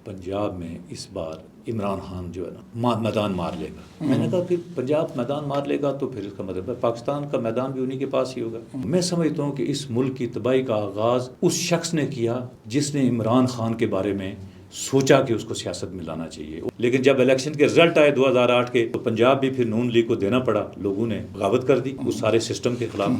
پنجاب میں اس بار عمران خان جو ہے نا میدان مار لے گا. میں نے کہا پھر پنجاب میدان مار لے گا تو پھر اس کا مطلب ہے پاکستان کا میدان بھی انہی کے پاس ہی ہوگا. میں سمجھتا ہوں کہ اس ملک کی تباہی کا آغاز اس شخص نے کیا جس نے عمران خان کے بارے میں سوچا کہ اس کو سیاست میں لانا چاہیے. لیکن جب الیکشن کے رزلٹ آئے 2008 کے تو پنجاب بھی پھر نون لیگ کو دینا پڑا. لوگوں نے بغاوت کر دی اس سارے سسٹم کے خلاف.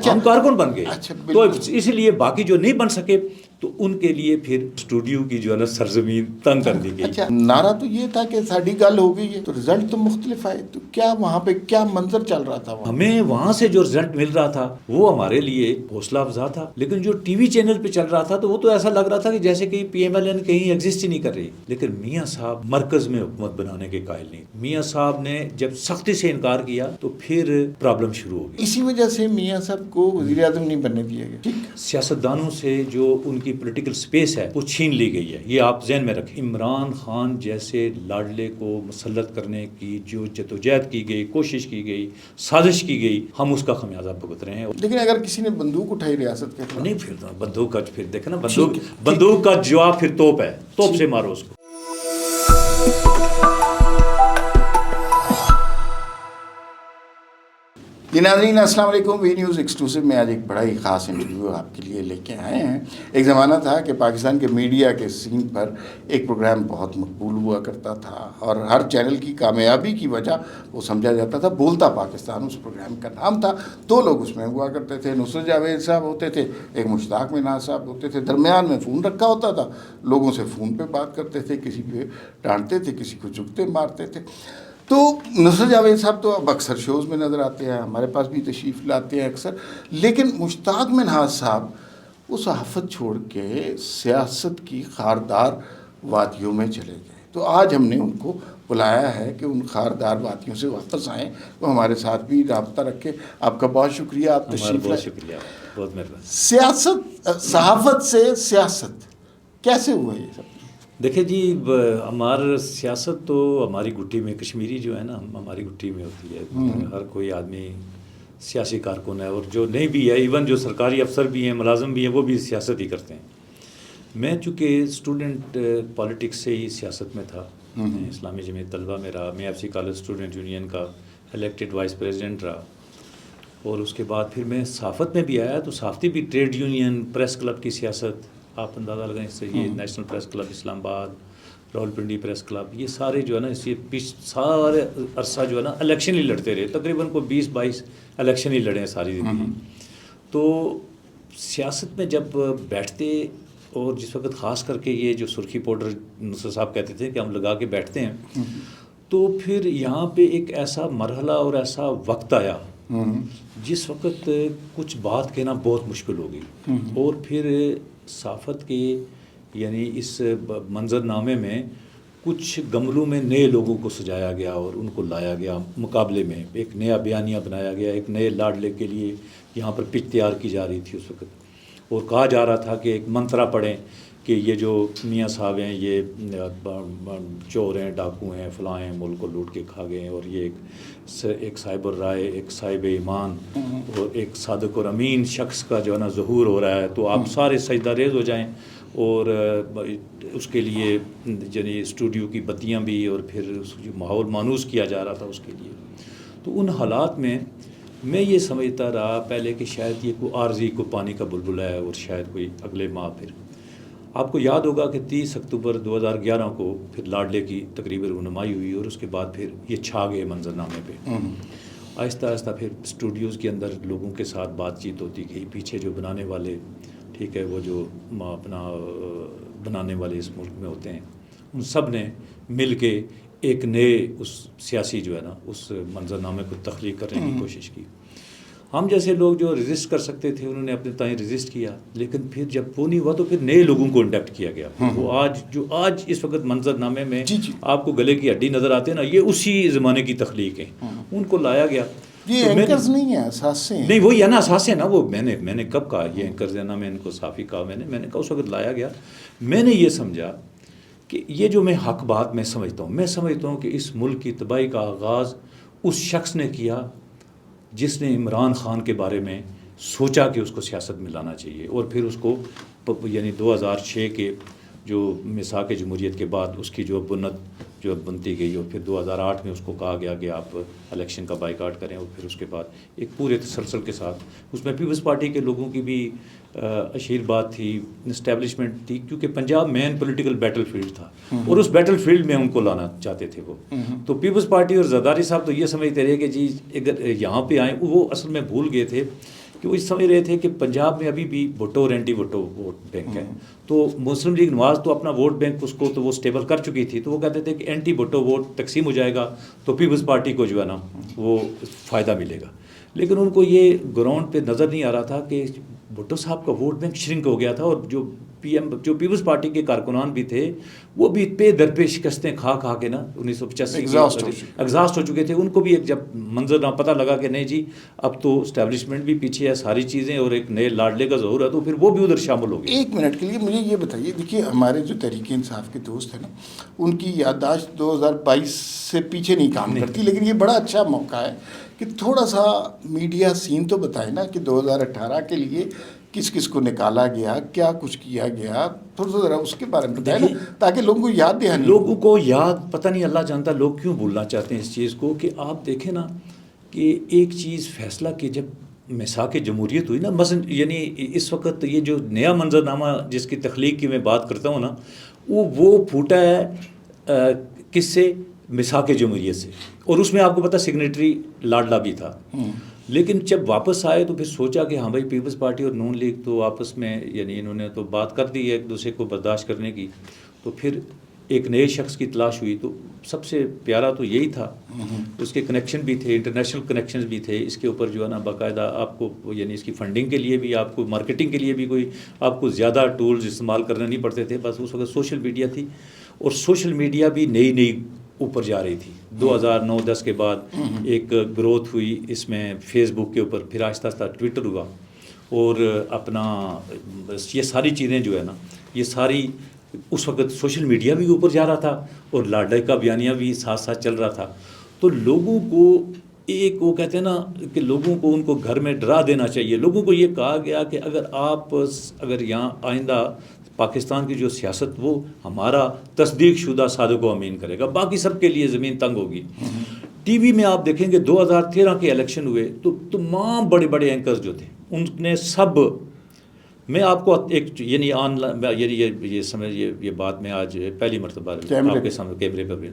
ہم کارکن بن گئے. تو اس لیے باقی جو نہیں بن سکے تو ان کے لیے پھر اسٹوڈیو کی جو ہے نا سرزمین تنگ کر دی گئی. نعرہ تو یہ تھا کہ ساڑھی گل ہو گئی ہے تو رزلٹ تو مختلف آئے. تو کیا وہاں پہ کیا منظر چل رہا تھا؟ ہمیں وہاں سے جو رزلٹ مل رہا تھا وہ ہمارے لیے حوصلہ افزا تھا. لیکن جو ٹی وی چینل پہ چل رہا تھا تو وہ تو ایسا لگ رہا تھا کہ جیسے کہ پی ایم ایل این کہیں ایگزسٹ ہی نہیں کر رہی. لیکن میاں صاحب مرکز میں حکومت بنانے کے قائل نہیں. میاں صاحب نے جب سختی سے انکار کیا تو پھر پرابلم شروع ہو گئی. اسی وجہ سے میاں صاحب کو وزیر اعظم نہیں بننے دیا گیا. سیاستدانوں سے جو ان کی پولیٹیکل سپیس ہے وہ چھین لی گئی ہے. یہ آپ ذہن میں رکھیں. عمران خان جیسے لاڈلے کو مسلط کرنے کی جو جدوجہد کی گئی، کوشش کی گئی، سازش کی گئی، ہم اس کا خمیازہ بھگت رہے ہیں. لیکن اگر کسی نے بندوق اٹھائی ریاست کے خلاف نہیں پھر بندوق کا پھر دیکھیں نا بندوق کا جواب پھر توپ ہے. توپ سے مارو اس کو. ناظرین السلام علیکم. وی نیوز ایکسکلوسیو میں آج ایک بڑا ہی خاص انٹرویو آپ کے لیے لے کے آئے ہیں. ایک زمانہ تھا کہ پاکستان کے میڈیا کے سین پر ایک پروگرام بہت مقبول ہوا کرتا تھا اور ہر چینل کی کامیابی کی وجہ وہ سمجھا جاتا تھا. بولتا پاکستان اس پروگرام کا نام تھا. دو لوگ اس میں ہوا کرتے تھے. نصرت جاوید صاحب ہوتے تھے, ایک مشتاق منہاج صاحب ہوتے تھے. درمیان میں فون رکھا ہوتا تھا. لوگوں سے فون پہ بات کرتے تھے, کسی پہ ڈانٹتے تھے, کسی کو چکتے مارتے تھے. تو نصرت جاوید صاحب تو اب اکثر شوز میں نظر آتے ہیں, ہمارے پاس بھی تشریف لاتے ہیں اکثر. لیکن مشتاق منہاج صاحب وہ صحافت چھوڑ کے سیاست کی خاردار وادیوں میں چلے گئے. تو آج ہم نے ان کو بلایا ہے کہ ان خاردار وادیوں سے واپس آئیں, وہ ہمارے ساتھ بھی رابطہ رکھے. آپ کا بہت شکریہ, آپ تشریف لائے. شکریہ, بہت مہربانی. سیاست, صحافت سے سیاست کیسے ہوا یہ سب؟ دیکھیں جی, ہمارا سیاست تو ہماری گٹھی میں, کشمیری جو ہے نا ہماری گٹھی میں ہوتی ہے. ہر کوئی آدمی سیاسی کارکن ہے, اور جو نہیں بھی ہے, ایون جو سرکاری افسر بھی ہیں, ملازم بھی ہیں, وہ بھی سیاست ہی کرتے ہیں. میں چونکہ اسٹوڈنٹ پالیٹکس سے ہی سیاست میں تھا, میں اسلامی جمعیت طلبہ میں رہا, میں F C college student union کا الیکٹڈ وائس پریزیڈنٹ رہا, اور اس کے بعد پھر میں صحافت میں بھی آیا. تو صحافتی بھی ٹریڈ یونین, پریس کلب کی سیاست, آپ اندازہ لگائیں اس سے, یہ نیشنل پریس کلب اسلام آباد, راولپنڈی پریس کلب, یہ سارے جو ہے نا اس سارے عرصہ جو ہے نا الیکشن ہی لڑتے رہے. تقریباً کو 20-22 الیکشن ہی لڑے ہیں ساری زندگی. تو سیاست میں جب بیٹھتے, اور جس وقت خاص کر کے یہ جو سرخی پاؤڈر نصرت صاحب کہتے تھے کہ ہم لگا کے بیٹھتے ہیں, تو پھر یہاں پہ ایک ایسا مرحلہ اور ایسا وقت آیا جس وقت کچھ بات کہنا بہت مشکل ہو گئی. اور پھر صحافت کے یعنی اس منظر نامے میں کچھ گملوں میں نئے لوگوں کو سجایا گیا اور ان کو لایا گیا مقابلے میں. ایک نیا بیانیہ بنایا گیا, ایک نئے لاڈلے کے لیے یہاں پر پچ تیار کی جا رہی تھی اس وقت, اور کہا جا رہا تھا کہ ایک منترا پڑھیں کہ یہ جو میاں صاحب ہیں یہ چور ہیں, ڈاکو ہیں, فلاں ہیں, ملک کو لوٹ کے کھا گئے ہیں, اور یہ ایک صاحب الرائے, ایک صاحب ایمان اور ایک صادق اور امین شخص کا جو ہے نا ظہور ہو رہا ہے. تو آپ سارے سجدہ ریز ہو جائیں. اور اس کے لیے یعنی اسٹوڈیو کی بتیاں بھی, اور پھر اس جو ماحول مانوس کیا جا رہا تھا اس کے لیے. تو ان حالات میں یہ سمجھتا رہا پہلے کہ شاید یہ کوئی عارضی کو پانی کا بلبلہ ہے, اور شاید کوئی اگلے ماہ پھر. آپ کو یاد ہوگا کہ 30 اکتوبر 2011 کو پھر لاڈلے کی تقریب رونمائی ہوئی, اور اس کے بعد پھر یہ چھا گئے منظر نامے پہ. آہستہ آہستہ پھر اسٹوڈیوز کے اندر لوگوں کے ساتھ بات چیت ہوتی گئی. پیچھے جو بنانے والے, ٹھیک ہے, وہ جو اپنا بنانے والے اس ملک میں ہوتے ہیں, ان سب نے مل کے ایک نئے اس سیاسی جو ہے نا اس منظر نامے کو تخلیق کرنے کی کوشش کی. ہم جیسے لوگ جو ریزسٹ کر سکتے تھے انہوں نے اپنے تائیں ریزسٹ کیا, لیکن پھر جب وہ نہیں ہوا تو پھر نئے لوگوں کو انڈکٹ کیا گیا. وہ آج اس وقت منظر نامے میں آپ کو گلے کی ہڈی نظر آتے ہیں نا, یہ اسی زمانے کی تخلیق ہیں. ان کو لایا گیا. یہ اینکرز نہیں ہیں, اساسے ہیں. نہیں, وہی ہے نا, اساسے ہیں نا. وہ میں نے کب کہا یہ اینکرز ہے نا, میں ان کو صافی کہا. میں نے کہا اس وقت لایا گیا. میں نے یہ سمجھا کہ یہ جو میں حق بات میں سمجھتا ہوں کہ اس ملک کی تباہی کا آغاز اس شخص نے کیا جس نے عمران خان کے بارے میں سوچا کہ اس کو سیاست میں لانا چاہیے, اور پھر اس کو یعنی 2006 کے جو میثاق جمہوریت کے بعد اس کی جو بنت جو بنتی گئی، اور پھر 2008 میں اس کو کہا گیا کہ آپ الیکشن کا بائیکاٹ کریں، اور پھر اس کے بعد ایک پورے تسلسل کے ساتھ اس میں پیپلز پارٹی کے لوگوں کی بھی اشیر بات تھی، اسٹیبلشمنٹ تھی، کیونکہ پنجاب مین پولیٹیکل بیٹل فیلڈ تھا اور اس بیٹل فیلڈ میں ان کو لانا چاہتے تھے وہ. تو پیپلز پارٹی اور زرداری صاحب تو یہ سمجھتے رہے کہ جی اگر یہاں پہ آئیں، وہ اصل میں بھول گئے تھے کہ وہ سمجھ رہے تھے کہ پنجاب میں ابھی بھی بھٹو اور اینٹی بھٹو ووٹ بینک ہے. تو مسلم لیگ نواز تو اپنا ووٹ بینک اس کو تو وہ اسٹیبل کر چکی تھی، تو وہ کہتے تھے کہ اینٹی بھٹو ووٹ تقسیم ہو جائے گا تو پیپلز پارٹی کو جو ہے نا وہ فائدہ ملے گا. لیکن ان کو یہ گراؤنڈ پہ نظر نہیں آ رہا تھا کہ بھٹو صاحب کا ووٹ بینک شرنک ہو گیا تھا، اور جو پیپلز پارٹی کے کارکنان بھی تھے وہ بھی پے در پہ شکستیں کھا کے نا 1985 ایگزاسٹ ہو چکے تھے. ان کو بھی ایک جب منظر پتہ لگا کہ نہیں جی اب تو اسٹیبلشمنٹ بھی پیچھے ہے، ساری چیزیں، اور ایک نئے لاڈلے کا ظہور ہے، تو پھر وہ بھی ادھر شامل ہو گئے. ایک منٹ کے لیے مجھے یہ بتائیے، دیکھیے ہمارے جو تحریک انصاف کے دوست ہیں نا، ان کی یادداشت 2022 سے پیچھے نہیں کام کرتی، لیکن یہ بڑا اچھا موقع ہے کہ تھوڑا سا میڈیا سین تو بتائے نا کہ 2018 کے لیے کس کس کو نکالا گیا، کیا کچھ کیا گیا، تھوڑا سا ذرا اس کے بارے میں بتائیں نا تاکہ لوگوں کو یاد دہانی. لوگوں کو یاد پتہ نہیں، اللہ جانتا لوگ کیوں بھولنا چاہتے ہیں اس چیز کو. کہ آپ دیکھیں نا کہ ایک چیز فیصلہ کہ جب میثاق جمہوریت ہوئی نا، مثلا یعنی اس وقت یہ جو نیا منظرنامہ جس کی تخلیق کی میں بات کرتا ہوں نا، وہ پھوٹا ہے کس سے؟ میثاق جمہوریت سے. اور اس میں آپ کو پتہ سگنیٹری لاڈلا بھی تھا. لیکن جب واپس آئے تو پھر سوچا کہ ہاں بھائی پیپلز پارٹی اور نون لیگ تو آپس میں یعنی انہوں نے تو بات کر دی ہے ایک دوسرے کو برداشت کرنے کی، تو پھر ایک نئے شخص کی تلاش ہوئی. تو سب سے پیارا تو یہی تھا. اس کے کنیکشن بھی تھے، انٹرنیشنل کنیکشنز بھی تھے. اس کے اوپر جو ہے نا باقاعدہ آپ کو یعنی اس کی فنڈنگ کے لیے بھی، آپ کو مارکیٹنگ کے لیے بھی کوئی آپ کو زیادہ ٹولز استعمال کرنے نہیں پڑتے تھے. بس اس وقت سوشل میڈیا تھی، اور سوشل میڈیا بھی نئی اوپر جا رہی تھی. 2009-10 کے بعد ایک گروتھ ہوئی اس میں فیس بک کے اوپر، پھر آہستہ آہستہ ٹویٹر ہوا، اور اپنا یہ ساری چیزیں جو ہے نا یہ ساری اس وقت سوشل میڈیا بھی اوپر جا رہا تھا، اور لاڈلے کا بیانیہ بھی ساتھ ساتھ چل رہا تھا. تو لوگوں کو ایک وہ کہتے ہیں نا کہ لوگوں کو ان کو گھر میں ڈرا دینا چاہیے. لوگوں کو یہ کہا گیا کہ اگر یہاں آئندہ پاکستان کی جو سیاست وہ ہمارا تصدیق شدہ صادق و امین کرے گا، باقی سب کے لیے زمین تنگ ہوگی. ٹی وی میں آپ دیکھیں گے 2013 کے الیکشن ہوئے تو تمام بڑے بڑے اینکرز جو تھے ان نے سب، میں آپ کو ایک یعنی آن یہ سمجھ یہ بات میں آج پہلی مرتبہ آپ کے سامنے کیمرے پر بھی.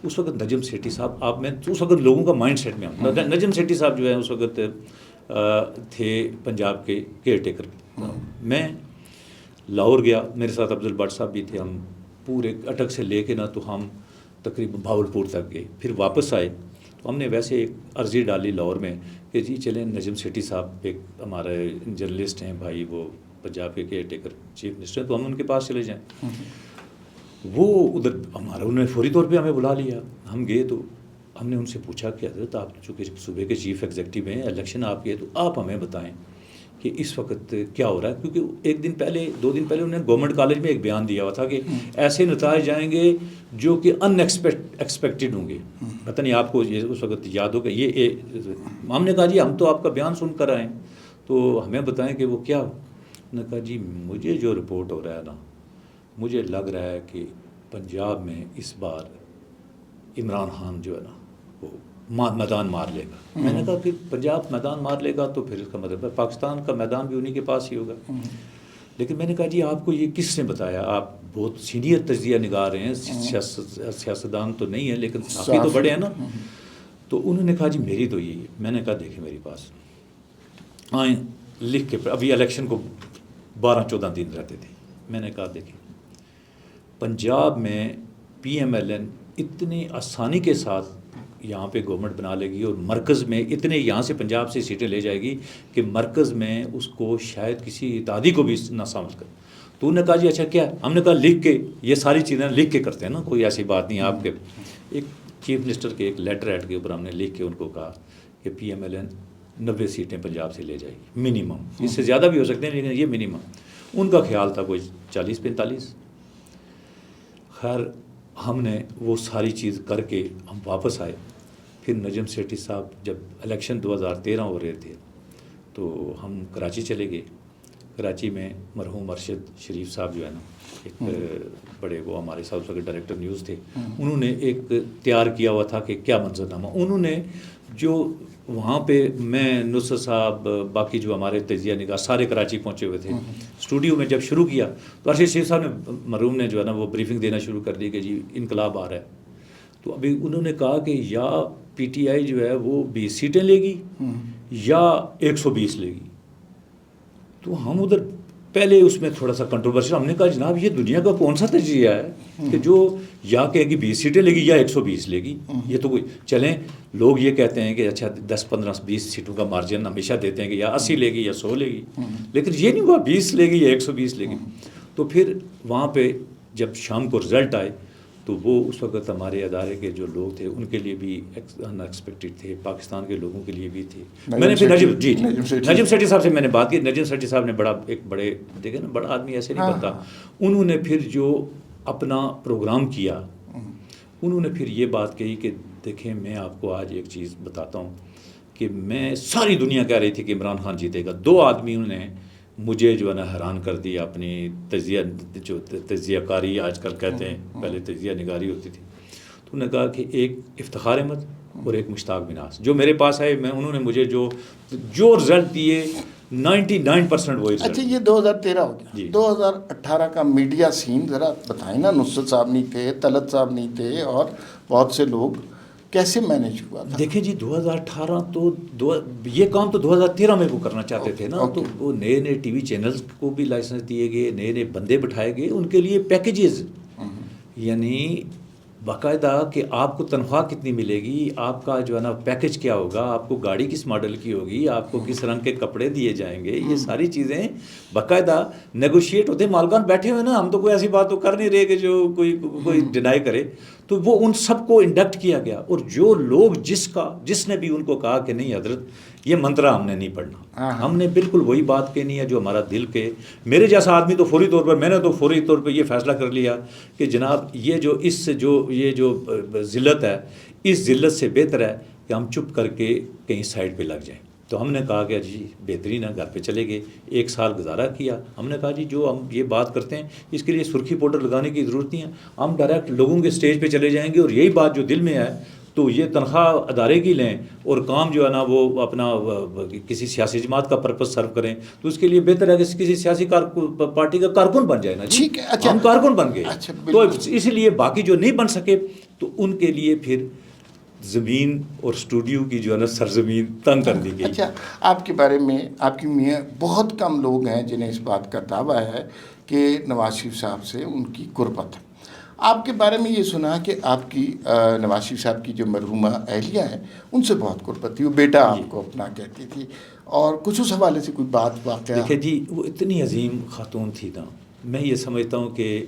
اس وقت نجم سیٹھی صاحب، میں اس وقت لوگوں کا مائنڈ سیٹ میں ہوں. نجم سیٹھی صاحب جو ہے اس وقت تھے پنجاب کے کیئر ٹیکر. میں لاہور گیا، میرے ساتھ افضل بٹ صاحب بھی تھے. ہم پورے اٹک سے لے کے نا تو ہم تقریباً بھاولپور تک گئے. پھر واپس آئے تو ہم نے ویسے ایک عرضی ڈالی لاہور میں کہ جی چلیں نجم سیٹھی صاحب ایک ہمارے جرنلسٹ ہیں بھائی، وہ پنجاب کے کیئر ٹیکر چیف منسٹر ہیں، تو ہم ان کے پاس چلے جائیں. وہ ادھر انہوں نے فوری طور پہ ہمیں بلا لیا. ہم گئے تو ہم نے ان سے پوچھا کہ حضرت آپ چونکہ صوبے کے چیف ایگزیکٹو ہیں، الیکشن آپ کے، تو آپ ہمیں بتائیں کہ اس وقت کیا ہو رہا ہے. کیونکہ ایک دن پہلے 2 دن پہلے انہوں نے گورنمنٹ کالج میں ایک بیان دیا ہوا تھا کہ ایسے نتائج جائیں گے جو کہ ایکسپیکٹڈ ہوں گے. پتہ نہیں آپ کو یہ اس وقت یاد ہوگا. یہ ہم نے کہا جی ہم تو آپ کا بیان سن کر آئے ہیں، تو ہمیں بتائیں کہ وہ کیا. انہوں نے کہا جی مجھے جو رپورٹ ہو رہا ہے نا، مجھے لگ رہا ہے کہ پنجاب میں اس بار عمران خان جو ہے نا وہ میدان مار لے گا. میں نے کہا کہ پنجاب میدان مار لے گا تو پھر اس کا مطلب ہے پاکستان کا میدان بھی انہی کے پاس ہی ہوگا. لیکن میں نے کہا جی آپ کو یہ کس نے بتایا؟ آپ بہت سینئر تجزیہ نگار ہیں، سیاستدان تو نہیں ہیں لیکن صحافی تو بڑے ہیں نا. تو انہوں نے کہا جی میری تو یہی ہے. میں نے کہا دیکھیں میرے پاس آئیں لکھ کے، ابھی الیکشن کو 12-14 دن رہتے تھے. میں نے کہا دیکھیں پنجاب میں پی ایم ایل این اتنی آسانی کے ساتھ یہاں پہ گورنمنٹ بنا لے گی، اور مرکز میں اتنے یہاں سے پنجاب سے سیٹیں لے جائے گی کہ مرکز میں اس کو شاید کسی اتحادی کو بھی نہ سمجھ کر. تو انہوں نے کہا جی اچھا کیا؟ ہم نے کہا لکھ کے، یہ ساری چیزیں لکھ کے کرتے ہیں نا، کوئی ایسی بات نہیں. آپ کے ایک چیف منسٹر کے ایک لیٹر ہیڈ کے اوپر ہم نے لکھ کے ان کو کہا کہ پی ایم ایل این 90 سیٹیں پنجاب سے لے جائے گی منیمم. اس سے زیادہ بھی ہو سکتے ہیں لیکن یہ منیمم. ان کا خیال تھا کوئی 40-45. خیر ہم نے وہ ساری چیز کر کے ہم واپس آئے. پھر نجم سیٹھی صاحب جب الیکشن 2013 ہو رہے تھے تو ہم کراچی چلے گئے. کراچی میں مرحوم ارشد شریف صاحب جو ہے نا ایک بڑے وہ ہمارے ساتھ اس وقت ڈائریکٹر نیوز تھے، انہوں نے ایک تیار کیا ہوا تھا کہ کیا منظرنامہ، انہوں نے جو وہاں پہ میں نصرت صاحب باقی جو ہمارے تجزیہ نگار سارے کراچی پہنچے ہوئے تھے، اسٹوڈیو میں جب شروع کیا تو ارشد شریف صاحب نے مرحوم نے جو ہے نا وہ بریفنگ دینا شروع کر دی کہ جی انقلاب آ رہا ہے. تو ابھی انہوں نے کہا کہ یا پی ٹی آئی جو ہے وہ 20 سیٹیں لے گی یا 120 لے گی. تو ہم ادھر پہلے اس میں تھوڑا سا کنٹروورشل، ہم نے کہا جناب یہ دنیا کا کون سا تجزیہ ہے کہ جو یا کہے گی 20 سیٹیں لے گی یا 120 لے گی. یہ تو کوئی چلیں لوگ یہ کہتے ہیں کہ اچھا 10 15 20 سیٹوں کا مارجن ہمیشہ دیتے ہیں کہ یا 80 لے گی یا 100 لے گی، لیکن یہ نہیں ہوا 20 لے گی یا 120 لے گی. تو پھر وہاں پہ جب شام کو رزلٹ آئے تو وہ اس وقت ہمارے ادارے کے جو لوگ تھے ان کے لیے بھی ان ایکسپیکٹڈ تھے، پاکستان کے لوگوں کے لیے بھی تھے. میں نے پھر نجم سیٹھی صاحب سے میں نے بات کی. نجم سیٹھی صاحب نے ایک بڑے دیکھیں نا بڑا آدمی ایسے نہیں بنتا. انہوں نے پھر جو اپنا پروگرام کیا انہوں نے پھر یہ بات کہی کہ دیکھیں میں آپ کو آج ایک چیز بتاتا ہوں کہ میں ساری دنیا کہہ رہی تھی کہ عمران خان جیتے گا، 2 آدمیوں نے مجھے جو ہے نا حیران کر دیا اپنی تجزیہ کاری آج کل کہتے ہیں، پہلے تجزیہ نگاری ہوتی تھی. تو انہوں نے کہا کہ ایک افتخار احمد اور ایک مشتاق بناس جو میرے پاس آئے، انہوں نے مجھے جو رزلٹ دیے 99% وہی رزلٹ. اچھا یہ 2013 ہو گیا. 2018 کا میڈیا سین ذرا بتائیں نا. نصرت صاحب نہیں تھے، طلعت صاحب نہیں تھے اور بہت سے لوگ، کیسے مینیج ہوا تھا؟ دیکھیں جی 2018 تو یہ کام تو 2013 میں وہ کرنا چاہتے تھے نا. تو وہ نئے ٹی وی چینلز کو بھی لائسنس دیے گئے، نئے بندے بٹھائے گئے، ان کے لیے پیکیجز، یعنی باقاعدہ کہ آپ کو تنخواہ کتنی ملے گی، آپ کا جو ہے نا پیکیج کیا ہوگا، آپ کو گاڑی کس ماڈل کی ہوگی، آپ کو کس رنگ کے کپڑے دیے جائیں گے، یہ ساری چیزیں باقاعدہ نیگوشیٹ ہوتے. مالکان بیٹھے ہوئے نا، ہم تو کوئی ایسی بات تو کر نہیں رہے کہ جو کوئی ڈینائی کرے. تو وہ ان سب کو انڈکٹ کیا گیا، اور جو لوگ جس نے بھی ان کو کہا کہ نہیں حضرت یہ منترا ہم نے نہیں پڑھنا، ہم نے بالکل وہی بات کہنی ہے جو ہمارا دل کے. میرے جیسا آدمی تو فوری طور پر میں نے تو فوری طور پہ یہ فیصلہ کر لیا کہ جناب یہ جو ذلت ہے، اس ذلت سے بہتر ہے کہ ہم چپ کر کے کہیں سائڈ پہ لگ جائیں. تو ہم نے کہا کہ جی بہترین ہے، گھر پہ چلے گئے. 1 سال گزارا کیا. ہم نے کہا جی جو ہم یہ بات کرتے ہیں اس کے لیے سرخی پاؤڈر لگانے کی ضرورت نہیں ہے، ہم ڈائریکٹ لوگوں کے سٹیج پہ چلے جائیں گے اور یہی بات جو دل میں ہے تو یہ تنخواہ ادارے کی لیں اور کام جو ہے نا وہ اپنا کسی سیاسی جماعت کا پرپس سرو کریں. تو اس کے لیے بہتر ہے کہ کسی سیاسی پارٹی کا کارکن بن جائے نا. ٹھیک ہے، اچھا ہم کارکن بن گئے. تو اس لیے باقی جو نہیں بن سکے تو ان کے لیے پھر زمین اور اسٹوڈیو کی جو ہے نا سرزمین تنگ کر دی گئی. اچھا آپ کے بارے میں آپ کی میاں بہت کم لوگ ہیں جنہیں اس بات کا دعویٰ ہے کہ نواز شریف صاحب سے ان کی قربت. آپ کے بارے میں یہ سنا کہ آپ کی نواز شریف صاحب کی جو مرحومہ اہلیہ ہیں ان سے بہت قربت تھی، وہ بیٹا آپ کو اپنا کہتی تھی، اور کچھ اس حوالے سے کوئی بات واقعہ؟ دیکھیں جی وہ اتنی عظیم خاتون تھی نا، میں یہ سمجھتا ہوں کہ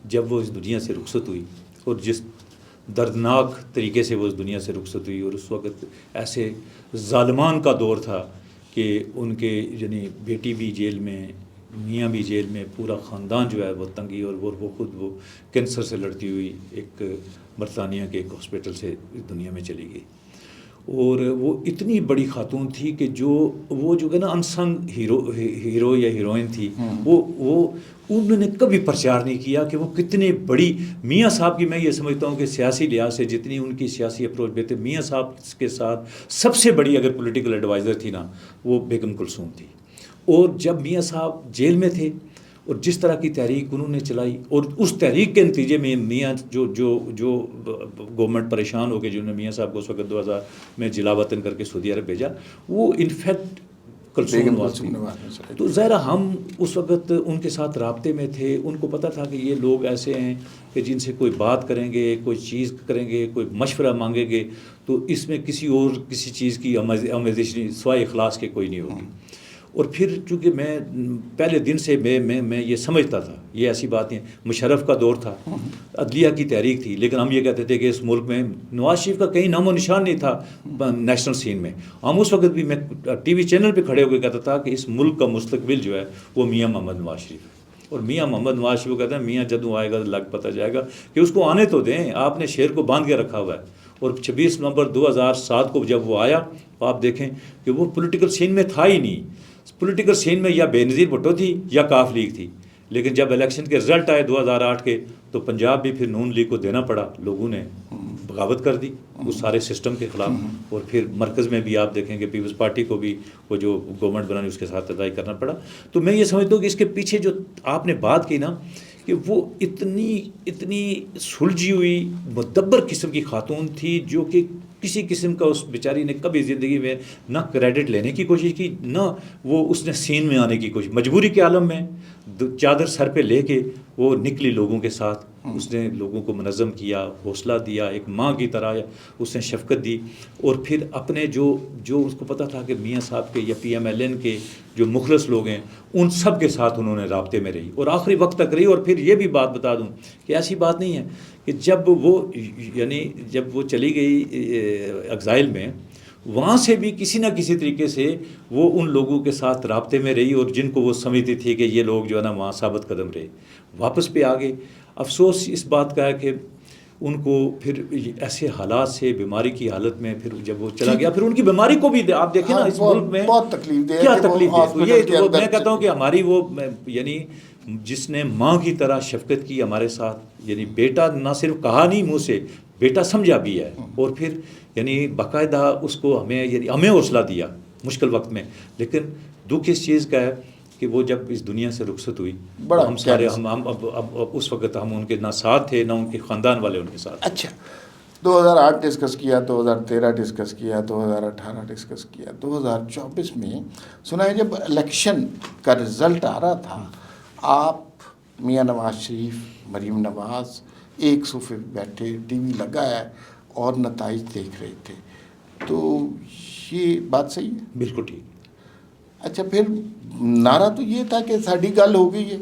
جب وہ اس دنیا سے رخصت ہوئی اور جس دردناک طریقے سے وہ اس دنیا سے رخصت ہوئی، اور اس وقت ایسے ظالمان کا دور تھا کہ ان کے یعنی بیٹی بھی جیل میں، میاں بھی جیل میں، پورا خاندان جو ہے وہ تنگی، اور وہ خود وہ کینسر سے لڑتی ہوئی ایک برطانیہ کے ایک ہاسپٹل سے اس دنیا میں چلی گئی. اور وہ اتنی بڑی خاتون تھی کہ وہ جو ہے نا انسنگ ہیرو یا ہیروئن تھی. وہ انہوں نے کبھی پرچار نہیں کیا کہ وہ کتنے بڑی. میاں صاحب کی میں یہ سمجھتا ہوں کہ سیاسی لحاظ سے جتنی ان کی سیاسی اپروچ بہتر، میاں صاحب کے ساتھ سب سے بڑی اگر پولیٹیکل ایڈوائزر تھی نا وہ بیگم کلثوم تھی. اور جب میاں صاحب جیل میں تھے اور جس طرح کی تحریک انہوں نے چلائی، اور اس تحریک کے نتیجے میں میاں جو گورنمنٹ پریشان ہو گئے، جنہوں نے میاں صاحب کو اس وقت 2000 میں جلا وطن کر کے سعودی عرب بھیجا، وہ انفیکٹ کلثوم نواز تھی. تو ظاہر ہم اس وقت ان کے ساتھ رابطے میں تھے، ان کو پتہ تھا کہ یہ لوگ ایسے ہیں کہ جن سے کوئی بات کریں گے، کوئی چیز کریں گے، کوئی مشورہ مانگیں گے تو اس میں کسی چیز کی آمیزش نہیں سوائے اخلاص کے کوئی نہیں ہوگی. اور پھر چونکہ میں پہلے دن سے میں یہ سمجھتا تھا، یہ ایسی بات نہیں. مشرف کا دور تھا، عدلیہ کی تحریک تھی، لیکن ہم یہ کہتے تھے کہ اس ملک میں نواز شریف کا کہیں نام و نشان نہیں تھا نیشنل سین میں. ہم اس وقت بھی میں ٹی وی چینل پہ کھڑے ہو کے کہتا تھا کہ اس ملک کا مستقبل جو ہے وہ میاں محمد نواز شریف ہے. اور میاں محمد نواز شریف کہتے ہیں میاں جدوں آئے گا لگ پتہ جائے گا کہ اس کو آنے تو دیں، آپ نے شیر کو باندھ کے رکھا ہوا ہے. اور 26 نومبر 2007 کو جب وہ آیا آپ دیکھیں کہ وہ پولیٹیکل سین میں تھا ہی نہیں. پولیٹیکل سین میں یا بے نظیر بھٹو تھی یا کاف لیگ تھی، لیکن جب الیکشن کے رزلٹ آئے 2008 کے تو پنجاب بھی پھر نون لیگ کو دینا پڑا، لوگوں نے بغاوت کر دی اس سارے سسٹم کے خلاف، اور پھر مرکز میں بھی آپ دیکھیں کہ پیپلز پارٹی کو بھی وہ جو گورنمنٹ بنانی اس کے ساتھ تدائی کرنا پڑا۔ تو میں یہ سمجھتا ہوں کہ اس کے پیچھے جو آپ نے بات کی نا کہ وہ اتنی سلجھی ہوئی مدبر قسم کی خاتون تھی جو کہ کسی قسم کا اس بیچاری نے کبھی زندگی میں نہ کریڈٹ لینے کی کوشش کی، نہ وہ اس نے سین میں آنے کی کوشش، مجبوری کے عالم میں چادر سر پہ لے کے وہ نکلی لوگوں کے ساتھ، اس نے لوگوں کو منظم کیا، حوصلہ دیا، ایک ماں کی طرح اس نے شفقت دی، اور پھر اپنے جو اس کو پتہ تھا کہ میاں صاحب کے یا پی ایم ایل این کے جو مخلص لوگ ہیں ان سب کے ساتھ انہوں نے رابطے میں رہی اور آخری وقت تک رہی۔ اور پھر یہ بھی بات بتا دوں کہ ایسی بات نہیں ہے کہ جب وہ چلی گئی ایگزائل میں، وہاں سے بھی کسی نہ کسی طریقے سے وہ ان لوگوں کے ساتھ رابطے میں رہی، اور جن کو وہ سمجھتی تھی کہ یہ لوگ جو ہے نا وہاں ثابت قدم رہے، واپس پہ آ گئے۔ افسوس اس بات کا ہے کہ ان کو پھر ایسے حالات سے بیماری کی حالت میں پھر جب وہ چلا گیا، پھر ان کی بیماری کو بھی آپ دیکھیں نا اس ملک میں بہت تکلیف دے، کیا تکلیف دے۔ تو میں کہتا ہوں کہ ہماری وہ یعنی جس نے ماں کی طرح شفقت کی ہمارے ساتھ، یعنی بیٹا نہ صرف کہا نہیں منہ سے، بیٹا سمجھا بھی ہے، اور پھر یعنی باقاعدہ اس کو ہمیں حوصلہ دیا مشکل وقت میں۔ لیکن دکھ اس چیز کا ہے کہ وہ جب اس دنیا سے رخصت ہوئی ہم سارے اب اس وقت ہم ان کے نہ ساتھ تھے نہ ان کے خاندان والے ان کے ساتھ۔ اچھا 2008 ڈسکس کیا، 2013 ڈسکس کیا، 2018 ڈسکس کیا، 2024 میں سنا ہے جب الیکشن کا رزلٹ آ رہا تھا، آپ میاں نواز شریف، مریم نواز ایک صوفے پہ بیٹھے، ٹی وی لگا ہے اور نتائج دیکھ رہے تھے، تو یہ بات صحیح ہے؟ بالکل ٹھیک۔ اچھا پھر نعرہ تو یہ تھا کہ ساڑھی گل ہو گئی ہے،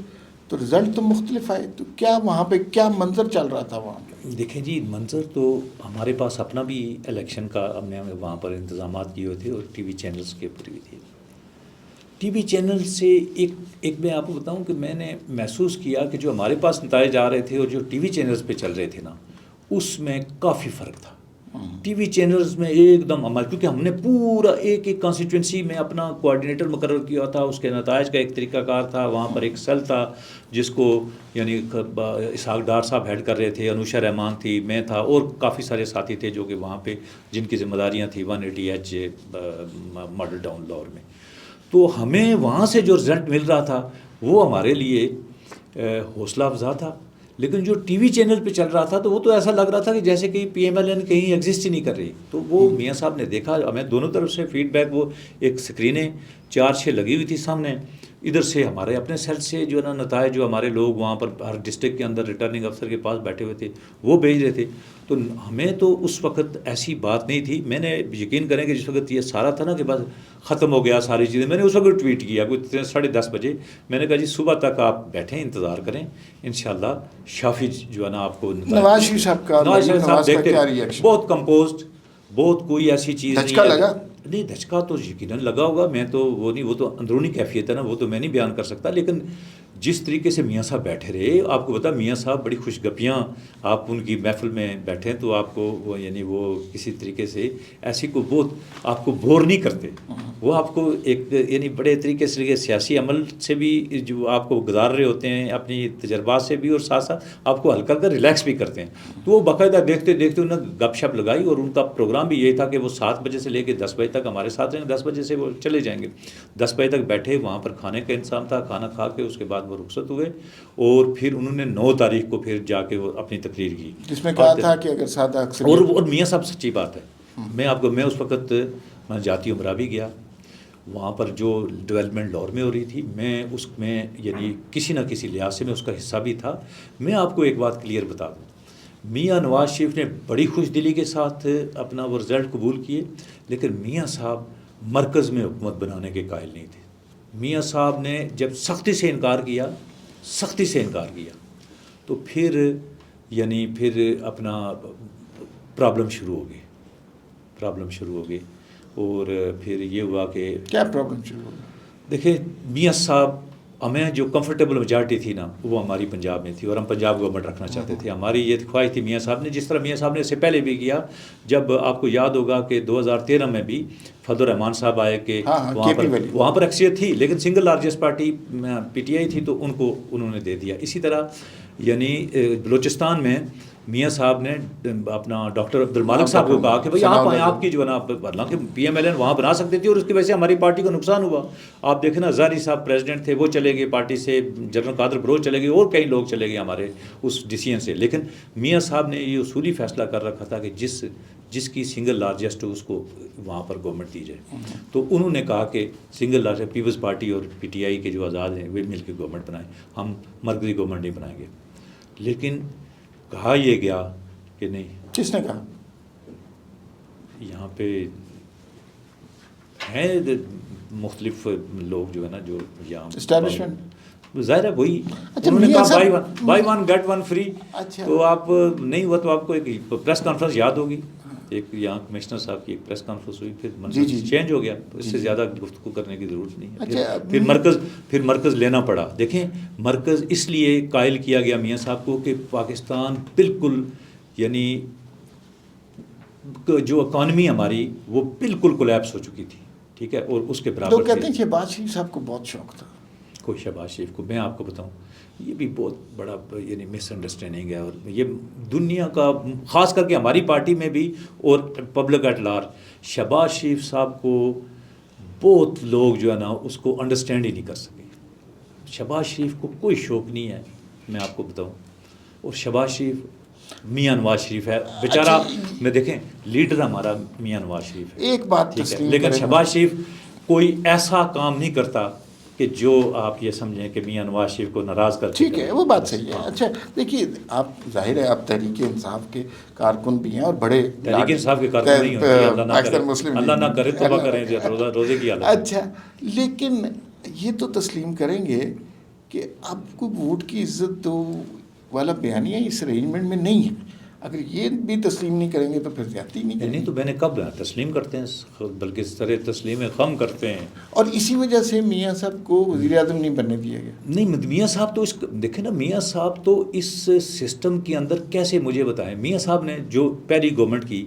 تو رزلٹ تو مختلف آئے، تو کیا وہاں پہ کیا منظر چل رہا تھا وہاں پہ؟ دیکھیں جی، منظر تو ہمارے پاس اپنا بھی الیکشن کا ہم نے وہاں پر انتظامات کیے ہوئے تھے، اور ٹی وی چینلز کے اوپر بھی تھے۔ ٹی وی چینل سے ایک میں آپ کو بتاؤں کہ میں نے محسوس کیا کہ جو ہمارے پاس نتائج آ رہے تھے اور جو ٹی وی چینلز پہ چل رہے تھے نا، اس میں کافی فرق تھا۔ ٹی وی چینلز میں ایک دم ہمارے، کیونکہ ہم نے پورا ایک کانسٹیٹوئنسی میں اپنا کوآرڈینیٹر مقرر کیا تھا، اس کے نتائج کا ایک طریقہ کار تھا، وہاں پر ایک سیل تھا جس کو یعنی اسحاق ڈار صاحب ہیڈ کر رہے تھے، انوشا رحمان تھی، میں تھا، اور کافی سارے ساتھی تھے جو کہ وہاں پہ جن کی ذمہ داریاں تھیں 180H ماڈل ٹاؤن لاہور میں۔ تو ہمیں وہاں سے جو رزلٹ مل رہا تھا وہ ہمارے لیے حوصلہ افزا تھا، لیکن جو ٹی وی چینل پہ چل رہا تھا تو وہ تو ایسا لگ رہا تھا کہ جیسے کہ پی ایم ایل این کہیں ایگزسٹ ہی نہیں کر رہی۔ تو وہ میاں صاحب نے دیکھا، ہمیں دونوں طرف سے فیڈ بیک، وہ ایک سکرینیں 4-6 لگی ہوئی تھی سامنے، ادھر سے ہمارے اپنے سیل سے جو ہے نا نتائج، جو ہمارے لوگ وہاں پر ہر ڈسٹرکٹ کے اندر ریٹرننگ افسر کے پاس بیٹھے ہوئے تھے وہ بھیج رہے تھے۔ تو ہمیں تو اس وقت ایسی بات نہیں تھی، میں نے یقین کریں کہ جس وقت یہ سارا تھا نا کہ بس ختم ہو گیا ساری چیزیں، میں نے اس وقت ٹویٹ کیا کوئی 10:30 بجے، میں نے کہا جی صبح تک آپ بیٹھیں انتظار کریں، انشاءاللہ شافی جو ہے نا آپ کو نواز شریف صاحب کا دیکھتے بہت کمپوزڈ، بہت کوئی ایسی چیز دھچکا لگا نہیں، دھچکا تو یقیناً لگا ہوگا، میں تو وہ نہیں، وہ تو اندرونی کیفیت ہے نا، وہ تو میں نہیں بیان کر سکتا، لیکن جس طریقے سے میاں صاحب بیٹھے رہے، آپ کو پتا میاں صاحب بڑی خوش گپیاں، آپ ان کی محفل میں بیٹھیں تو آپ کو وہ یعنی وہ کسی طریقے سے ایسی کو بہت آپ کو بور نہیں کرتے، وہ آپ کو ایک یعنی بڑے طریقے سے سیاسی عمل سے بھی جو آپ کو گزار رہے ہوتے ہیں، اپنی تجربات سے بھی، اور ساتھ ساتھ آپ کو ہلکا کر ریلیکس بھی کرتے ہیں۔ تو وہ باقاعدہ دیکھتے دیکھتے انہوں نے گپ شپ لگائی، اور ان کا پروگرام بھی یہی تھا کہ وہ 7 بجے سے لے کے 10 بجے تک ہمارے ساتھ رہیں گے، 10 بجے سے وہ چلے جائیں گے، 10 بجے تک بیٹھے، وہاں پر کھانے کا انتظام تھا، کھانا کھا کے اس کے بعد وہ رخصت ہوئے، اور پھر انہوں نے 9 تاریخ کو پھر جا کے وہ اپنی تقریر کی، جس میں کہا تھا کہ اگر سادہ اور میاں صاحب سچی بات ہے، میں اس وقت میں جاتی عمرہ بھی گیا، وہاں پر جو ڈیولپمنٹ لاہور میں ہو رہی تھی، میں اس میں یعنی کسی نہ کسی لحاظ سے میں اس کا حصہ بھی تھا۔ میں آپ کو ایک بات کلیئر بتا دوں، میاں نواز شریف نے بڑی خوش دلی کے ساتھ اپنا وہ رزلٹ قبول کیے، لیکن میاں صاحب مرکز میں حکومت بنانے کے قائل نہیں تھے۔ میاں صاحب نے جب سختی سے انکار کیا تو پھر اپنا پرابلم شروع ہو گئی، اور پھر یہ ہوا کہ کیا پرابلم شروع ہو گئی؟ دیکھیں میاں صاحب ہمیں جو کمفرٹیبل میجارٹی تھی نا وہ ہماری پنجاب میں تھی اور ہم پنجاب گورنمنٹ رکھنا چاہتے تھے. ہماری یہ خواہش تھی میاں صاحب نے, جس طرح میاں صاحب نے اس سے پہلے بھی کیا. جب آپ کو یاد ہوگا کہ 2013 میں بھی فضل الرحمان صاحح آئے کہ وہاں پر اکثریت تھی لیکن single largest party P T I تھی تو ان کو انہوں نے دے دیا. اسی طرح یعنی بلوچستان میں میاں صاحب نے اپنا ڈاکٹر عبد المالک صاحب کو کہا کہ بھائی آپ آئیں, آپ کی جو ہے نا حالانکہ پی ایم ایل این وہاں بنا سکتے تھے اور اس کی وجہ سے ہماری پارٹی کو نقصان ہوا. آپ دیکھیں نا زاری صاحب پریزیڈنٹ تھے, وہ چلے گئے پارٹی سے, جنرل قادر بلوچ چلے گئے اور کئی لوگ چلے گئے ہمارے اس ڈیسیژن سے. لیکن میاں صاحب نے یہ اصولی فیصلہ کر رکھا تھا کہ جس کی سنگل لارجسٹ ہو اس کو وہاں پر گورنمنٹ دی جائے. تو انہوں نے کہا کہ سنگل لارجسٹ پیپلز پارٹی اور پی ٹی آئی کے جو آزاد ہیں وہ مل کے گورنمنٹ بنائیں, ہم مرکزی گورنمنٹ نہیں بنائیں گے. لیکن کہا یہ گیا کہ نہیں. کس نے کہا؟ یہاں پہ ہیں مختلف لوگ جو ہے نا جو یہاں اسٹیبلشمنٹ, ظاہر ہے وہی انہوں نے کہا buy one get one free. تو آپ نہیں ہوا تو آپ کو ایک پریس کانفرنس یاد ہوگی, ایک یہاں کمشنر صاحب کی ایک پریس کانفرنس ہوئی, پھر منصب چینج ہو گیا. اس سے زیادہ گفتگو کرنے کی ضرورت نہیں ہے. پھر مرکز لینا پڑا. دیکھیں مرکز اس لیے قائل کیا گیا میاں صاحب کو کہ پاکستان بالکل یعنی جو اکانومی ہماری وہ بالکل کولیپس ہو چکی تھی, ٹھیک ہے, اور اس کے برابر لوگ کہتے ہیں شہباز شریف صاحب کو بہت شوق تھا. کوئی شہباز شریف کو, میں آپ کو بتاؤں یہ بھی بہت بڑا یعنی مس انڈرسٹینڈنگ ہے, اور یہ دنیا کا خاص کر کے ہماری پارٹی میں بھی اور پبلک ایٹ لارج شہباز شریف صاحب کو بہت لوگ جو ہے نا اس کو انڈرسٹینڈ ہی نہیں کر سکے. شہباز شریف کو کوئی شوق نہیں ہے, میں آپ کو بتاؤں. اور شہباز شریف میاں نواز شریف ہے بیچارہ, میں دیکھیں لیڈر ہمارا میاں نواز شریف ہے, ایک بات ٹھیک ہے, لیکن شہباز شریف کوئی ایسا کام نہیں کرتا کہ جو آپ یہ سمجھیں کہ میاں نواز شریف کو ناراض کر. ٹھیک ہے, وہ بات صحیح ہے. اچھا دیکھیے, آپ ظاہر ہے آپ تحریک انصاف کے کارکن بھی ہیں اور بڑے تحریک انصاف کے کارکن نہیں ہوتے, اللہ نہ کرے توبہ کریں روزے کی حالت. اچھا لیکن یہ تو تسلیم کریں گے کہ اب کوئی ووٹ کی عزت دو والا بیانیہ اس ارینجمنٹ میں نہیں ہے. اگر یہ بھی تسلیم نہیں کریں گے تو پھر زیادتی نہیں کریں گے. نہیں تو میں نے کب تسلیم کرتے ہیں, بلکہ سر تسلیم خم کرتے ہیں. اور اسی وجہ سے میاں صاحب کو وزیر اعظم نہیں بننے دیا گیا. نہیں, میاں صاحب تو اس دیکھیں نا, میاں صاحب تو اس سسٹم کے اندر کیسے, مجھے بتائیں, میاں صاحب نے جو پہلی گورنمنٹ کی,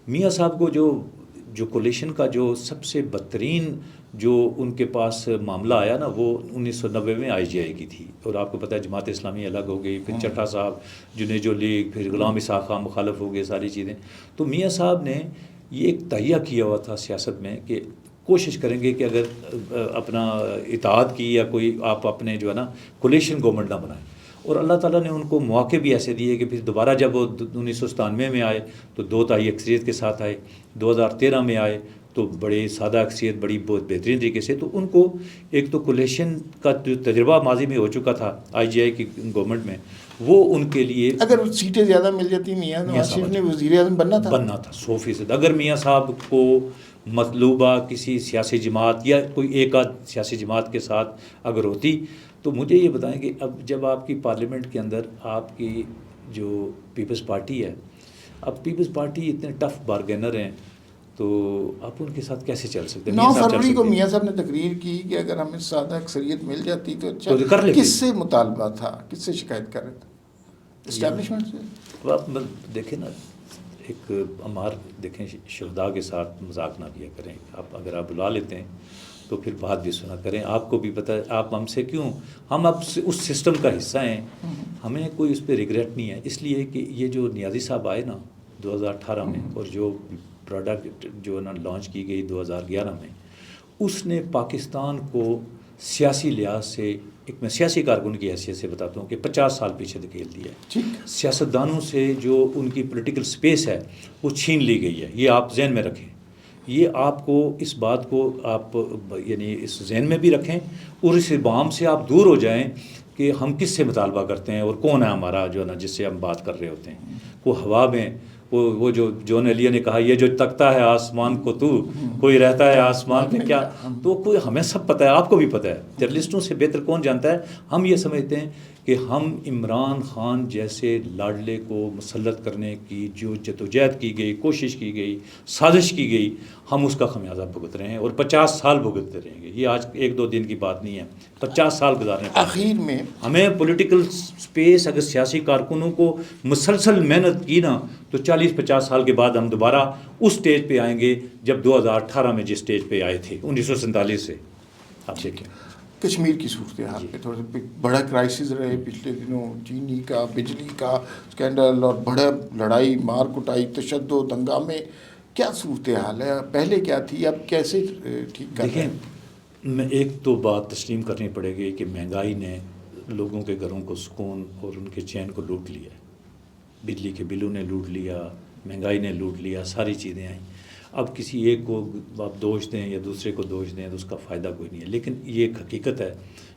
میاں صاحب کو جو کولیشن کا جو سب سے بدترین جو ان کے پاس معاملہ آیا نا وہ 1990 میں آئی جی آئی کی تھی. اور آپ کو پتہ ہے جماعت اسلامی الگ ہو گئی, پھر چٹھا صاحب جنیجو لیگ, پھر غلام اسحاق خان مخالف ہو گئے, ساری چیزیں. تو میاں صاحب نے یہ ایک تہیہ کیا ہوا تھا سیاست میں کہ کوشش کریں گے کہ اگر اپنا اتحاد کی یا کوئی آپ اپنے جو ہے نا کولیشن گورنمنٹ نہ بنائیں. اور اللہ تعالیٰ نے ان کو مواقع بھی ایسے دیے کہ پھر دوبارہ جب وہ 1997 میں آئے تو 2 تہائی اکثریت کے ساتھ آئے, 2013 میں آئے تو بڑے سادہ اکثریت, بڑی بہت بہترین طریقے سے. تو ان کو ایک تو کولیشن کا جو تجربہ ماضی میں ہو چکا تھا آئی جی آئی کی گورنمنٹ میں, وہ ان کے لیے اگر سیٹیں زیادہ مل جاتی میاں نواز شریف نے وزیر اعظم بننا تھا 100%. اگر میاں صاحب کو مطلوبہ کسی سیاسی جماعت یا کوئی ایک آدھ سیاسی جماعت کے ساتھ اگر ہوتی, تو مجھے یہ بتائیں کہ اب جب آپ کی پارلیمنٹ کے اندر آپ کی جو پیپلز پارٹی ہے, اب پیپلز پارٹی اتنے ٹف بارگینر ہیں, تو آپ ان کے ساتھ کیسے چل سکتے ہیں؟ 9 فروری کو میاں صاحب نے تقریر کی کہ اگر ہمیں سادہ اکثریت مل جاتی تو اچھا. کس سے مطالبہ تھا, کس سے شکایت کر رہے تھے؟ اسٹیبلشمنٹ سے. آپ دیکھیں نا, ایک ہمار دیکھیں شہداء کے ساتھ مذاق نہ کیا کریں. آپ اگر آپ بلا لیتے ہیں تو پھر بات بھی سنا کریں. آپ کو بھی پتہ ہے آپ ہم سے کیوں, ہم اب اس سسٹم کا حصہ ہیں, ہمیں کوئی اس پہ ریگریٹ نہیں ہے. اس لیے کہ یہ جو نیازی صاحب آئے نا 2018 میں, اور جو پروڈکٹ جو نا لانچ کی گئی 2011 میں, اس نے پاکستان کو سیاسی لحاظ سے, ایک میں سیاسی کارکن کی حیثیت سے بتاتا ہوں کہ 50 سال پیچھے دھکیل دیا ہے. سیاستدانوں سے جو ان کی پولیٹیکل سپیس ہے وہ چھین لی گئی ہے. یہ آپ ذہن میں رکھیں, یہ آپ کو اس بات کو آپ یعنی اس ذہن میں بھی رکھیں, اور اس ابہام سے آپ دور ہو جائیں کہ ہم کس سے مطالبہ کرتے ہیں اور کون ہے ہمارا جو ہے نا جس سے ہم بات کر رہے ہوتے ہیں. وہ ہوا میں وہ جو جون ایلیا نے کہا یہ جو تکتا ہے آسمان کو تو کوئی رہتا ہے آسمان میں کیا، تو کوئی ہمیں سب پتہ ہے، آپ کو بھی پتہ ہے، جرنلسٹوں سے بہتر کون جانتا ہے. ہم یہ سمجھتے ہیں کہ ہم عمران خان جیسے لاڈلے کو مسلط کرنے کی جو جدوجہد کی گئی، کوشش کی گئی، سازش کی گئی، ہم اس کا خمیازہ بھگت رہے ہیں اور 50 سال بھگتتے رہیں گے. یہ آج 1-2 دن کی بات نہیں ہے، 50 سال گزارنے پڑیں گے. آخر میں ہمیں پولیٹیکل سپیس اگر سیاسی کارکنوں کو مسلسل محنت کی نا تو 40-50 سال کے بعد ہم دوبارہ اس سٹیج پہ آئیں گے جب 2018 میں جس سٹیج پہ آئے تھے 1947 سے. آپ دیکھیں کشمیر کی صورتحال پہ تھوڑا سا بڑا کرائسس رہے پچھلے دنوں، چینی کا بجلی کا اسکینڈل اور بڑا لڑائی مار کٹائی تشدد ہنگامے. کیا صورتحال ہے، پہلے کیا تھی، اب کیسے ٹھیک کر رہے ہیں؟ دیکھیں میں ایک تو بات تسلیم کرنی پڑے گی کہ مہنگائی نے لوگوں کے گھروں کو سکون اور ان کے چین کو لوٹ لیا ہے. بجلی کے بلوں نے لوٹ لیا، مہنگائی نے لوٹ لیا، ساری چیزیں آئیں. اب کسی ایک کو آپ دوش دیں یا دوسرے کو دوش دیں تو اس کا فائدہ کوئی نہیں ہے. لیکن یہ ایک حقیقت ہے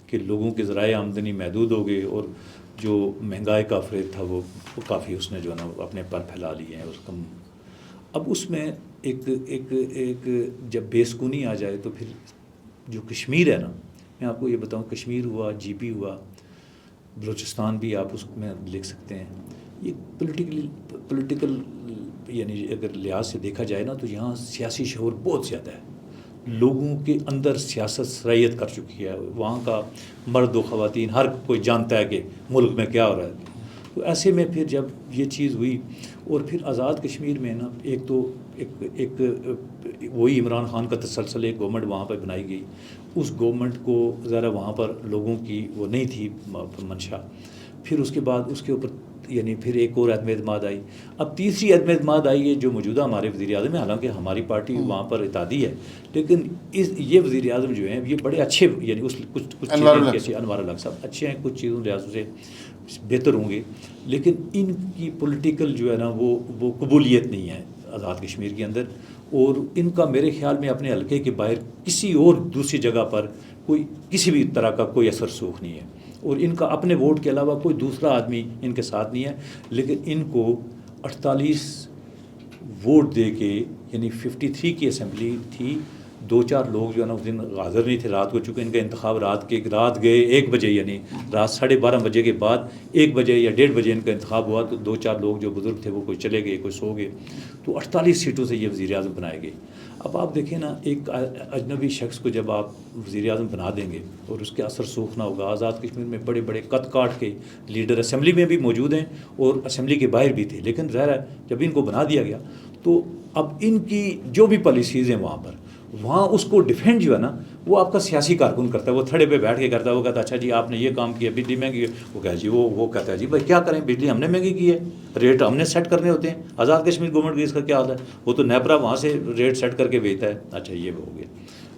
کہ لوگوں کے ذرائع آمدنی محدود ہو گئے اور جو مہنگائی کا فریب تھا وہ کافی اس نے جو ہے نا اپنے پر پھیلا لیے ہیں. اس کم اب اس میں ایک جب بے سکونی آ جائے تو پھر جو کشمیر ہے نا، میں آپ کو یہ بتاؤں، کشمیر ہوا، جی پی ہوا، بلوچستان بھی آپ اس میں لکھ سکتے ہیں. یہ پولیٹیکل یعنی اگر لحاظ سے دیکھا جائے نا تو یہاں سیاسی شعور بہت زیادہ ہے، لوگوں کے اندر سیاست سرائیت کر چکی ہے. وہاں کا مرد و خواتین ہر کوئی جانتا ہے کہ ملک میں کیا ہو رہا ہے. تو ایسے میں پھر جب یہ چیز ہوئی اور پھر آزاد کشمیر میں نا ایک تو ایک وہی عمران خان کا تسلسل، ایک گورنمنٹ وہاں پہ بنائی گئی. اس گورنمنٹ کو ذرا وہاں پر لوگوں کی وہ نہیں تھی منشا. پھر اس کے بعد اس کے اوپر یعنی پھر ایک اور عدم اعتماد آئی. اب تیسری عدم اعتماد آئی ہے جو موجودہ ہمارے وزیر اعظم ہیں، حالانکہ ہماری پارٹی وہاں پر اتحادی ہے، لیکن یہ وزیر اعظم جو ہیں یہ بڑے اچھے، یعنی اس کچھ چیزیں انوار الحق صاحب اچھے ہیں، کچھ چیزوں لحاظ سے بہتر ہوں گے، لیکن ان کی پولیٹیکل جو ہے نا وہ قبولیت نہیں ہے آزاد کشمیر کے اندر. اور ان کا میرے خیال میں اپنے حلقے کے باہر کسی اور دوسری جگہ پر کوئی کسی بھی طرح کا کوئی اثر سوکھ نہیں ہے، اور ان کا اپنے ووٹ کے علاوہ کوئی دوسرا آدمی ان کے ساتھ نہیں ہے. لیکن ان کو 48 ووٹ دے کے یعنی 53 کی اسمبلی تھی، 2-4 لوگ جو ہے نا اس دن حاضر نہیں تھے رات کو، چونکہ ان کا انتخاب رات گئے 1 بجے، یعنی رات 12:30 بجے کے بعد 1 بجے یا 1:30 بجے ان کا انتخاب ہوا. تو 2-4 لوگ جو بزرگ تھے وہ کوئی چلے گئے، کوئی سو گئے. تو 48 سیٹوں سے یہ وزیر اعظم بنائے گئے. اب آپ دیکھیں نا، ایک اجنبی شخص کو جب آپ وزیر اعظم بنا دیں گے اور اس کے اثر سوکھنا ہوگا. آزاد کشمیر میں بڑے بڑے قد کاٹ کے لیڈر اسمبلی میں بھی موجود ہیں اور اسمبلی کے باہر بھی تھے، لیکن ظاہر ہے جب ان کو بنا دیا گیا تو اب ان کی جو بھی پالیسیز ہیں وہاں اس کو ڈیفینڈ جو ہے نا وہ آپ کا سیاسی کارکن کرتا ہے. وہ تھڑے پہ بیٹھ کے کرتا ہے، وہ کہتا ہے اچھا جی آپ نے یہ کام کیا، بجلی مہنگی ہے، وہ کہا جی وہ کہتا ہے جی بھائی کیا کریں، بجلی ہم نے مہنگی کی ہے، ریٹ ہم نے سیٹ کرنے ہوتے ہیں. آزاد کشمیر گورنمنٹ کی اس کا کیا حال ہے، وہ تو نیپرا وہاں سے ریٹ سیٹ کر کے بھیجتا ہے. اچھا یہ ہو گیا.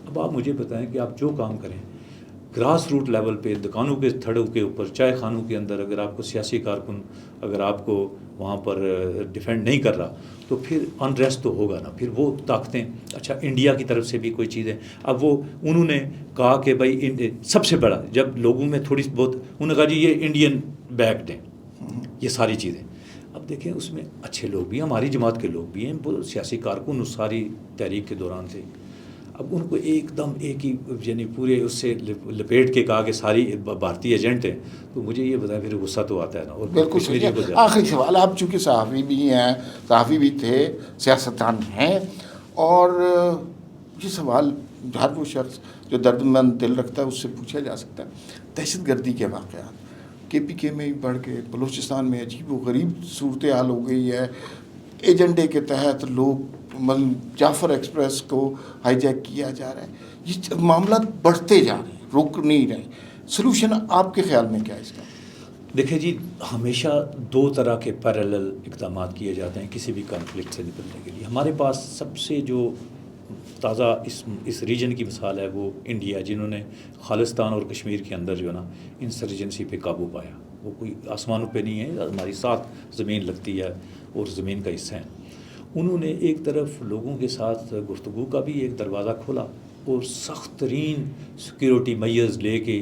اب آپ مجھے بتائیں کہ آپ جو کام کریں گراس روٹ لیول پہ، دکانوں کے تھڑوں کے اوپر، چائے خانوں کے اندر، اگر آپ کو سیاسی کارکن اگر آپ کو وہاں پر ڈیفینڈ نہیں کر رہا تو پھر انریسٹ تو ہوگا نا. پھر وہ طاقتیں، اچھا انڈیا کی طرف سے بھی کوئی چیزیں، اب وہ انہوں نے کہا کہ بھائی سب سے بڑا جب لوگوں میں تھوڑی بہت انہوں نے کہا جی یہ انڈین بیکڈ ہیں یہ ساری چیزیں. اب دیکھیں اس میں اچھے لوگ بھی ہیں، ہماری جماعت کے لوگ بھی ہیں، وہ سیاسی کارکن اس ساری تحریک کے دوران تھے. اب ان کو ایک دم ایک ہی یعنی پورے اس سے لپیٹ کے کہا کہ ساری بھارتی ایجنٹ ہیں، تو مجھے یہ بتایا پھر غصہ تو آتا ہے نا. اور بالکل. آخری سوال، آپ چونکہ صحافی بھی ہیں، صحافی بھی تھے، سیاستدان ہیں، اور یہ سوال ہر وہ شخص جو درد مند دل رکھتا ہے اس سے پوچھا جا سکتا ہے. دہشت گردی کے واقعات کے پی کے میں ہی بڑھ کے بلوچستان میں عجیب و غریب صورتحال ہو گئی ہے. ایجنڈے کے تحت لوگ جعفر ایکسپریس کو ہائی جیک کیا جا رہا ہے. یہ معاملات بڑھتے جا رہے ہیں، رک نہیں رہے. سلوشن آپ کے خیال میں کیا ہے اس کا؟ دیکھیں جی، ہمیشہ 2 طرح کے پیرالل اقدامات کیے جاتے ہیں کسی بھی کانفلکٹ سے نپٹنے کے لیے. ہمارے پاس سب سے جو تازہ اس ریجن کی مثال ہے وہ انڈیا، جنہوں نے خالصتان اور کشمیر کے اندر جو ہے نا انسرجنسی پہ قابو پایا. وہ کوئی آسمانوں پہ نہیں ہے، ہماری ساتھ زمین لگتی ہے اور زمین کا حصہ ہے. انہوں نے ایک طرف لوگوں کے ساتھ گفتگو کا بھی ایک دروازہ کھولا اور سخت ترین سیکیورٹی میئرز لے کے